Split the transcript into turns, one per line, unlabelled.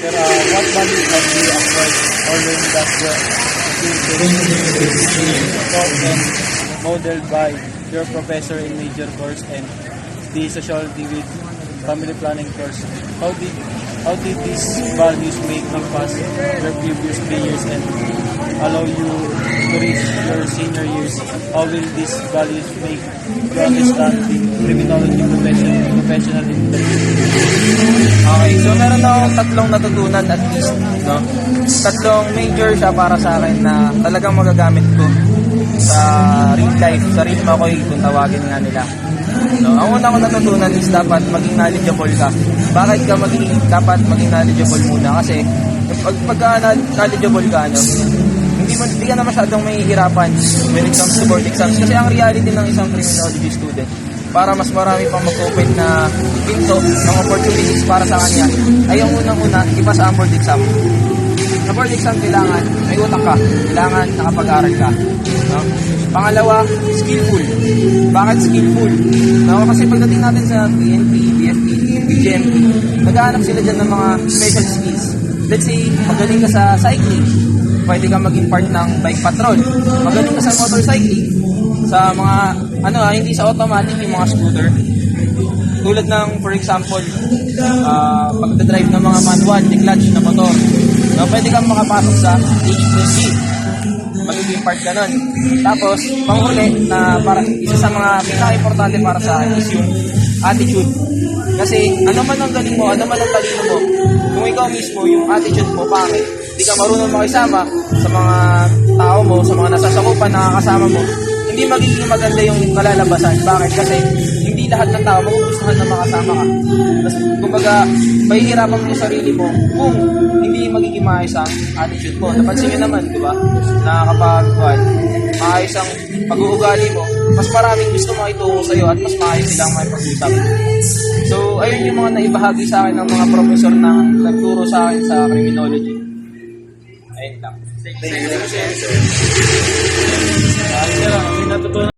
Sir, what values have you acquired or learned that were taught and modeled by your professor in major course and the sociology with family planning course? How did these values make you pass your previous 3 years and allow you to reach your senior years? How will these values make you understand the criminology professional in the future?
Okay, so meron akong tatlong natutunan at least, no? Tatlong major siya para sa akin na talagang magagamit ko sa real life, sa real makoy kung tawagin nga nila. No, ang una ko natutunan is dapat maging knowledgeable ka. Bakit ka dapat maging knowledgeable muna? Kasi pagka knowledgeable ka, no, hindi ka na masyadong mahihirapan when it comes to board exams. Kasi ang reality ng isang criminology student, para mas marami pang mag-open na pinto ng opportunities para sa kanya, ay ang unang-una, ipasa ang board exam. Sa board exam, kailangan may utak ka. Kailangan nakapag-aral ka. No? Pangalawa, skillful. Bakit skillful? No? Kasi pagdating natin sa PNP, BFP, BGMP, naghahanap sila dyan ng mga special skills. Let's say, magaling ka sa cycling, pwede ka maging part ng bike patrol. Magaling ka sa motorcycling, sa mga, hindi sa automatic, yung mga scooter. Tulad ng, for example, pagdadrive ng mga manual, clutch na motor. No, pwede kang makapasok sa HPG. Magiging part ka nun. Tapos, panghuli na isa sa mga pinaka-importante para sa akin is yung attitude. Kasi, ano man ang galing mo, ano man ang talino mo, kung ikaw mismo, yung attitude mo, pangit, hindi ka marunong makisama sa mga tao mo, sa mga nasasakupan, nakakasama mo, hindi magiging maganda yung kalalabasan. Bakit? Kasi hindi lahat ng tao magugustuhan na makasama ka. Tapos, kumbaga, mahihirapan mo yung sarili mo kung hindi magiging maayos ang attitude mo. Napansin nyo naman, di ba? Na kapag maayos ang pag-uugali mo, mas maraming gusto makitungo sa'yo at mas maayos silang makipag-usap. So, ayun yung mga naibahagi sa akin ng mga professor na nagturo sa akin sa criminology. Ayun lang.
Thank you, sir. Sir, may natutunan